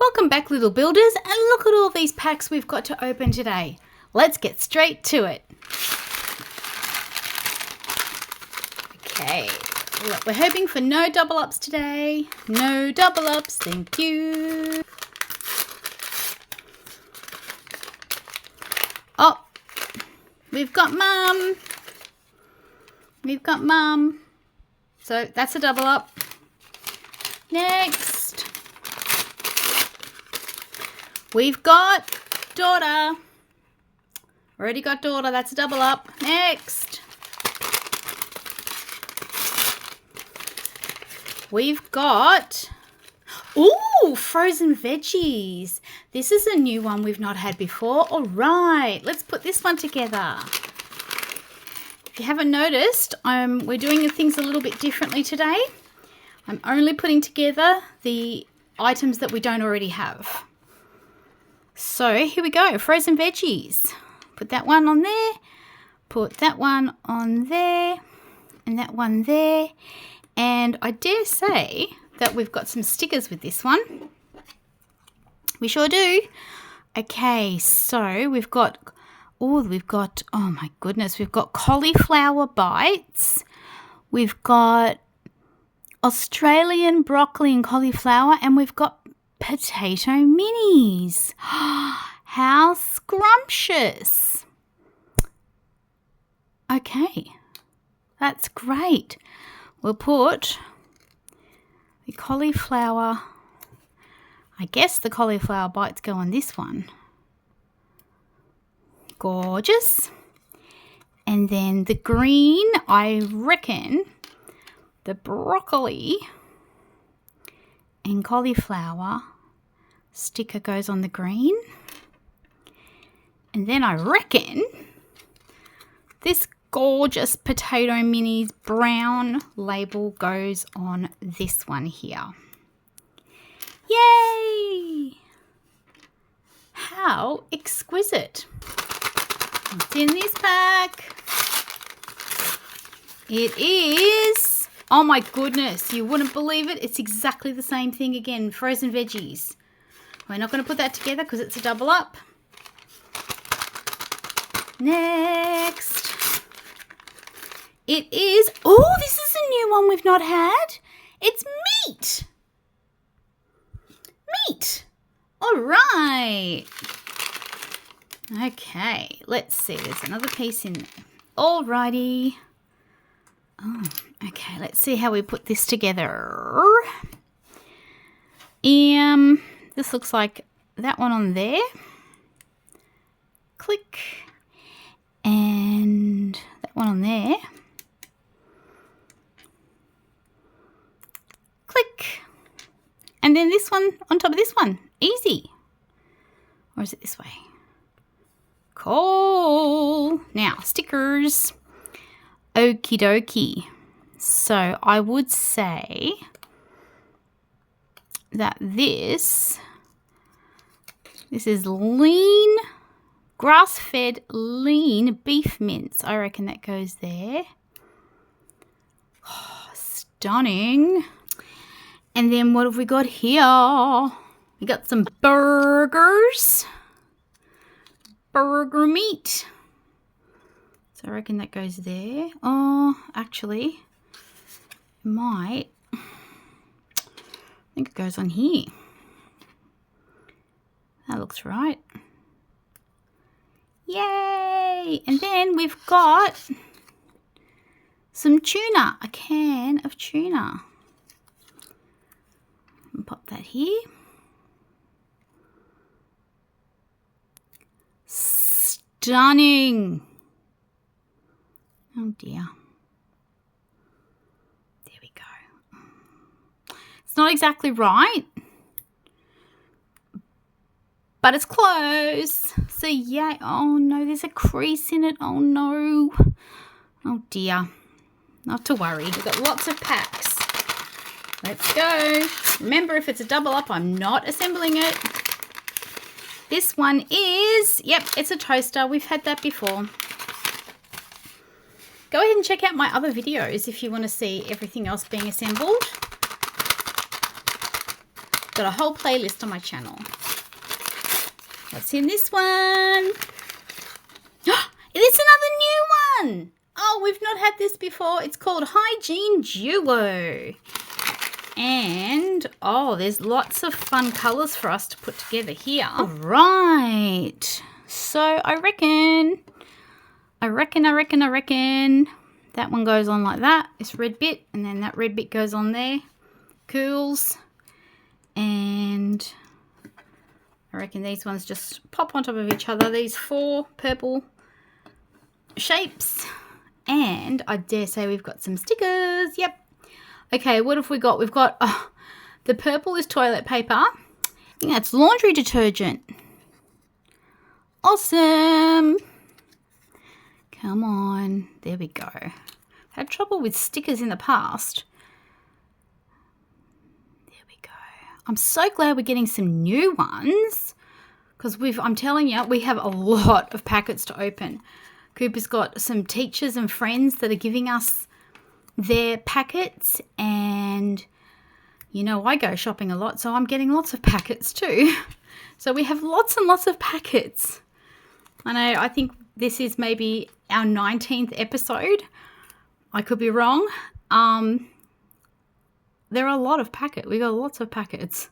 Welcome back, little builders, and look at all these packs we've got to open today. Let's get straight to it. Okay, look, we're hoping for no double ups today. No double ups, thank you. Oh, we've got Mum. We've got Mum. So that's a double up. Next, we've got Daughter. Already got Daughter. That's a double up. Next, we've got, ooh, frozen veggies. This is a new one we've not had before. All right, let's put this one together. If you haven't noticed, we're doing things a little bit differently today. I'm only putting together the items that we don't already have. So here we go, frozen veggies. Put that one on there, put that one on there, and that one there. And I dare say that we've got some stickers with this one. We sure do. Okay, so we've got, oh my goodness, we've got cauliflower bites. We've got Australian broccoli and cauliflower, and we've got potato minis. How scrumptious. Okay, that's great. We'll put the cauliflower, I guess the cauliflower bites go on this one. Gorgeous. And then the green, I reckon the broccoli and cauliflower sticker goes on the green. And then I reckon this gorgeous potato minis brown label goes on this one here. Yay! How exquisite. What's in this pack? It is, oh my goodness, you wouldn't believe it. It's exactly the same thing again, frozen veggies. We're not going to put that together because it's a double up. Next, it is, oh, this is a new one we've not had. It's meat. Meat. All right. Okay, let's see. There's another piece in there. Alrighty. Oh, okay, let's see how we put this together. This looks like that one on there. Click. And that one on there. Click. And then this one on top of this one. Easy. Or is it this way? Cool. Now, stickers. Okie dokie. So I would say that this is lean, grass-fed lean beef mince. I reckon that goes there. Oh, stunning. And then what have we got here? We got some burgers. Burger meat. So I reckon that goes there. Oh, actually, it might. I think it goes on here. That looks right. Yay! And then we've got some tuna, a can of tuna. And pop that here. Stunning. Oh dear. There we go. It's not exactly right, but it's close. So yeah, oh no, there's a crease in it. Oh no. Oh dear. Not to worry. We've got lots of packs. Let's go. Remember, if it's a double up, I'm not assembling it. This one is, yep, it's a toaster. We've had that before. Go ahead and check out my other videos if you want to see everything else being assembled. Got a whole playlist on my channel. What's in this one? It's another new one. Oh, we've not had this before. It's called Hygiene Duo. And, oh, there's lots of fun colours for us to put together here. All right. So I reckon that one goes on like that. This red bit, and then that red bit goes on there. Cools. And I reckon these ones just pop on top of each other. These 4 purple shapes. And I dare say we've got some stickers. Yep. Okay, what have we got? We've got the purple is toilet paper. I think that's laundry detergent. Awesome. Come on. There we go. I've had trouble with stickers in the past. There we go. I'm so glad we're getting some new ones because I'm telling you, we have a lot of packets to open. Cooper's got some teachers and friends that are giving us their packets, and you know I go shopping a lot, so I'm getting lots of packets too. So we have lots and lots of packets. I know, I think this is maybe our 19th episode. I could be wrong. There are a lot of packets. We got lots of packets.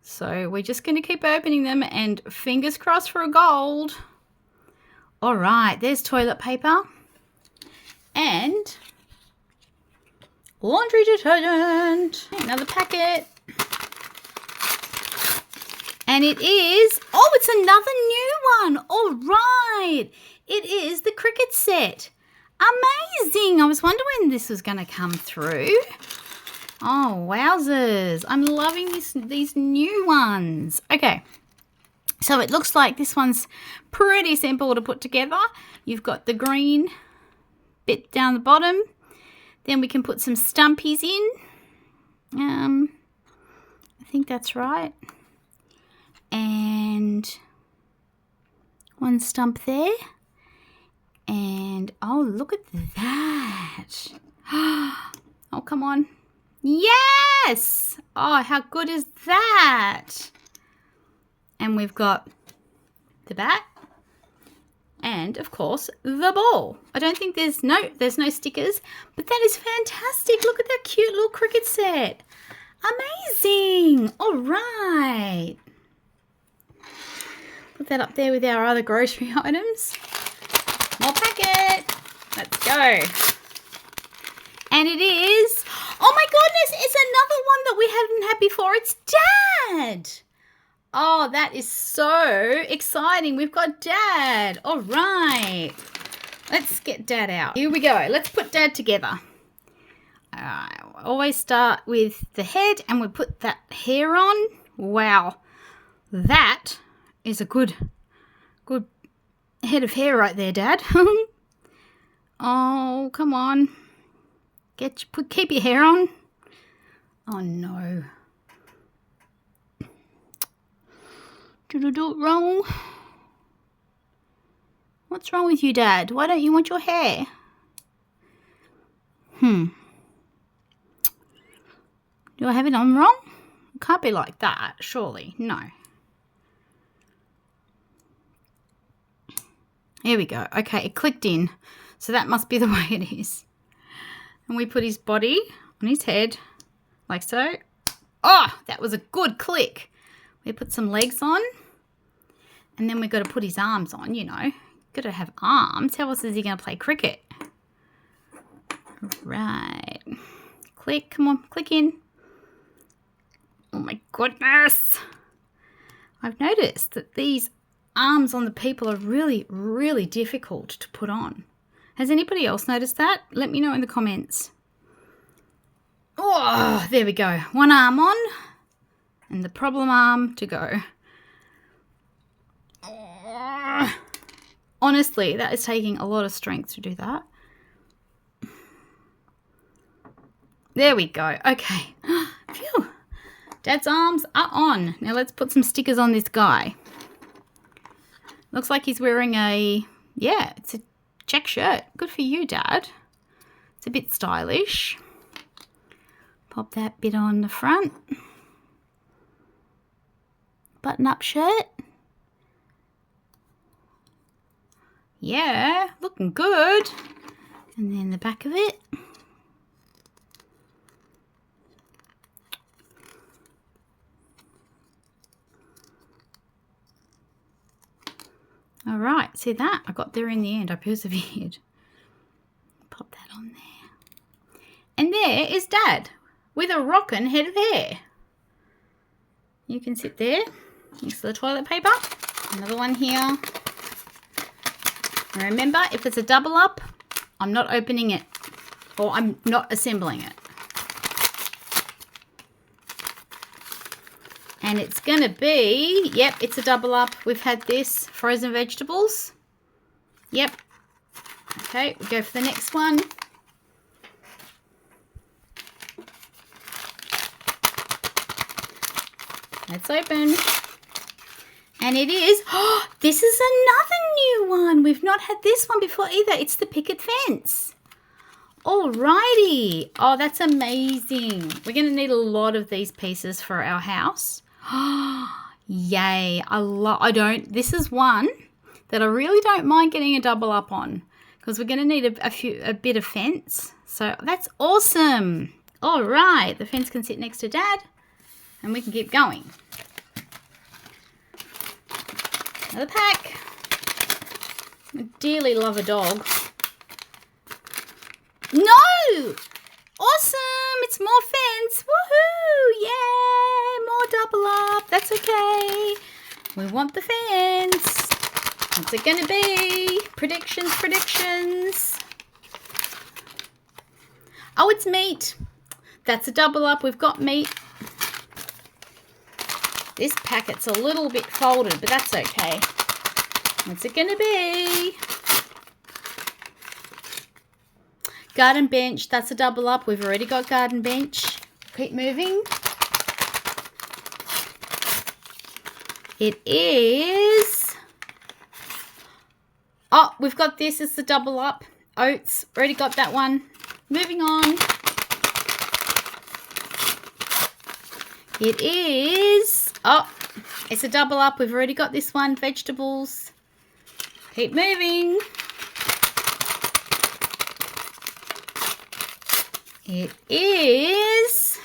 So we're just going to keep opening them and fingers crossed for a gold. All right, there's toilet paper and laundry detergent. Another packet. And it is, oh, it's another new one. All right. It is the cricket set. Amazing. I was wondering when this was going to come through. Oh, wowzers. I'm loving these new ones. Okay. So it looks like this one's pretty simple to put together. You've got the green bit down the bottom. Then we can put some stumpies in. I think that's right. And one stump there. And, oh, look at that. Oh, come on. Yes! Oh, how good is that? And we've got the bat and, of course, the ball. I don't think there's no stickers, but that is fantastic. Look at that cute little cricket set. Amazing. All right. Put that up there with our other grocery items. More packet. Let's go. And it is, oh my goodness, it's another one that we haven't had before. It's Dad. Oh, that is so exciting. We've got Dad. All right. Let's get Dad out. Here we go. Let's put Dad together. I always start with the head and we put that hair on. Wow. That is a good head of hair right there, Dad. Oh, come on. Keep your hair on. Oh, no. Did I do it wrong? What's wrong with you, Dad? Why don't you want your hair? Do I have it on wrong? It can't be like that, surely. No. Here we go. Okay, it clicked in. So that must be the way it is. And we put his body on his head, like so. Oh, that was a good click. We put some legs on. And then we've got to put his arms on, you know. Got to have arms. How else is he going to play cricket? Right. Click. Come on. Click in. Oh, my goodness. I've noticed that these arms on the people are really, really difficult to put on. Has anybody else noticed that? Let me know in the comments. Oh, there we go. One arm on and the problem arm to go. Oh, honestly, that is taking a lot of strength to do that. There we go. Okay. Phew. Dad's arms are on. Now let's put some stickers on this guy. Looks like he's wearing it's a check shirt. Good for you, Dad. It's a bit stylish. Pop that bit on the front. button-up shirt. Yeah, looking good. And then the back of it. All right, see that? I got there in the end. I persevered. Pop that on there. And there is Dad with a rockin' head of hair. You can sit there next to the toilet paper. Another one here. And remember, if it's a double up, I'm not opening it, or I'm not assembling it. And it's going to be, yep, it's a double up. We've had this, frozen vegetables. Yep. Okay, we'll go for the next one. Let's open. And it is, oh, this is another new one. We've not had this one before either. It's the picket fence. Alrighty. Oh, that's amazing. We're going to need a lot of these pieces for our house. Yay. This is one that I really don't mind getting a double up on because we're going to need a bit of fence. So that's awesome. All right. The fence can sit next to Dad and we can keep going. Another pack. I dearly love a dog. No! Awesome! It's more fence. Woohoo! Yeah! More double up. That's okay. We want the fence. What's it going to be? Predictions. Oh, it's meat. That's a double up. We've got meat. This packet's a little bit folded, but that's okay. What's it going to be? Garden bench. That's a double up. We've already got garden bench. Keep moving. It is... Oh, we've got this. It's the double up. Oats. Already got that one. Moving on. It is... Oh, it's a double up. We've already got this one. Vegetables. Keep moving. It is...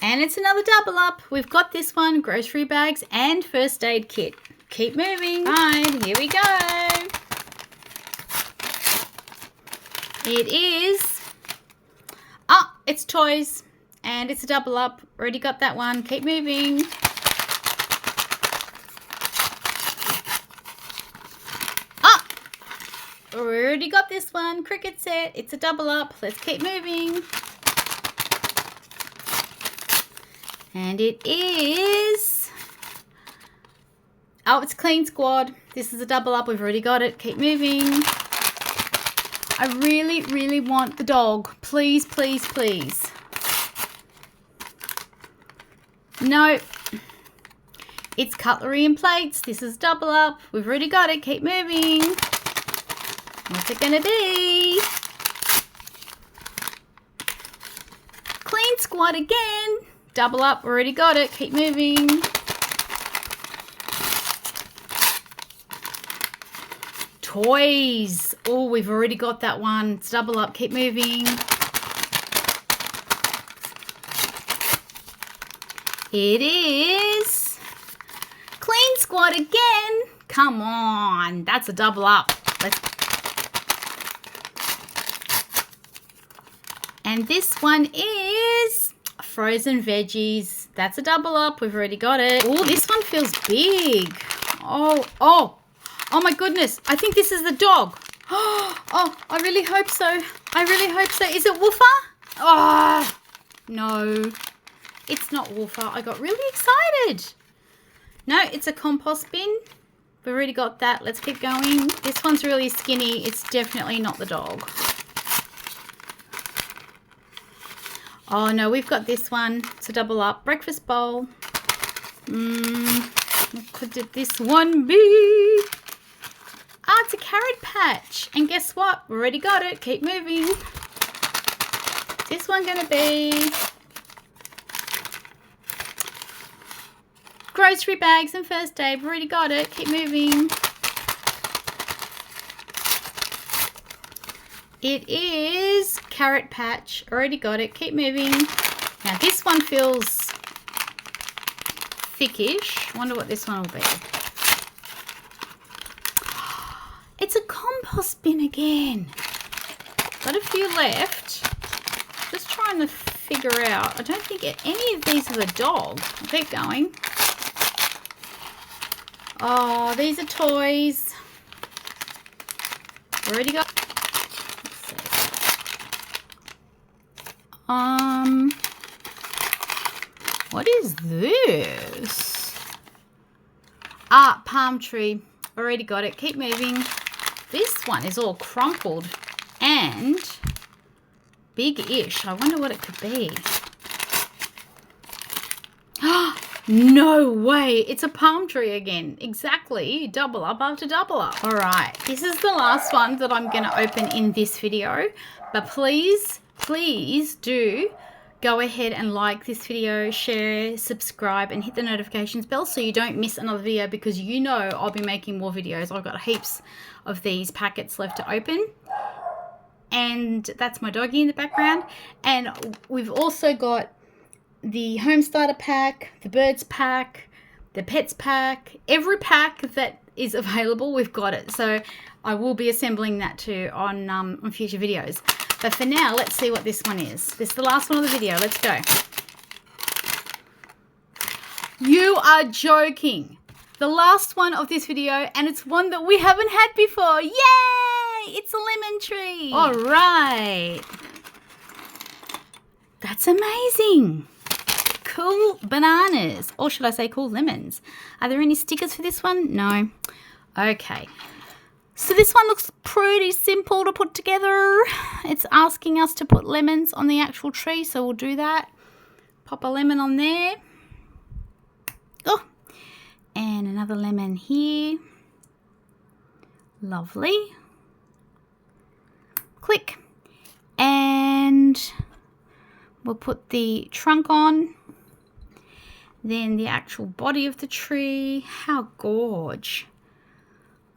And it's another double up. We've got this one. Grocery bags and first aid kit. Keep moving. Right, here we go. It is... Oh, it's toys. And it's a double up. Already got that one. Keep moving. Oh! Already got this one. Cricket set. It's a double up. Let's keep moving. And it is... Oh, it's Clean Squad. This is a double up. We've already got it. Keep moving. I really, really want the dog. Please, please, please. No, it's cutlery and plates. This is double up. We've already got it. Keep moving. What's it going to be? Clean Squad again. Double up. Already got it. Keep moving. Toys. Oh, we've already got that one. It's double up. Keep moving. It is Clean Squad again. Come on. That's a double up. And this one is frozen veggies. That's a double up. We've already got it. Oh, this one feels big. Oh my goodness. I think this is the dog. Oh, I really hope so. I really hope so. Is it Woofer? Oh, no. It's not Woofer. I got really excited. No, it's a compost bin. We've already got that. Let's keep going. This one's really skinny. It's definitely not the dog. Oh, no, we've got this one. It's a double up. Breakfast bowl. What could this one be? Ah, it's a carrot patch. And guess what? We already got it. Keep moving. This one going to be... grocery bags and first aid. We've already got it. Keep moving. It is carrot patch. Already got it. Keep moving. Now this one feels thickish. Wonder what this one will be. It's a compost bin again. Got a few left. Just trying to figure out. I don't think any of these are the dog. I'll keep going. Oh, these are toys. Already got. What is this? Ah, palm tree. Already got it. Keep moving. This one is all crumpled and big-ish. I wonder what it could be. No way. It's a palm tree again. Exactly. Double up after double up. All right. This is the last one that I'm going to open in this video. But please do go ahead and like this video, share, subscribe, and hit the notifications bell so you don't miss another video, because you know I'll be making more videos. I've got heaps of these packets left to open. And that's my doggy in the background. And we've also got the home starter pack, the birds pack, the pets pack. Every pack that is available, we've got it. So I will be assembling that too on future videos. But for now, let's see what this one is. This is the last one of the video. Let's go. You are joking. The last one of this video, and it's one that we haven't had before. Yay! It's a lemon tree. All right. That's amazing. Cool bananas. Or should I say cool lemons? Are there any stickers for this one? No. Okay. So this one looks pretty simple to put together. It's asking us to put lemons on the actual tree, so we'll do that. Pop a lemon on there. Oh, and another lemon here. Lovely. Click. And we'll put the trunk on. Then the actual body of the tree. How gorge.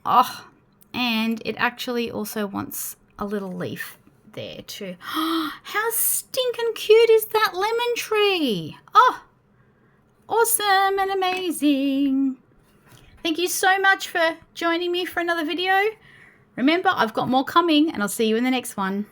Oh, and it actually also wants a little leaf there too. How stinking cute is that lemon tree? Oh, awesome and amazing. Thank you so much for joining me for another video. Remember, I've got more coming, and I'll see you in the next one.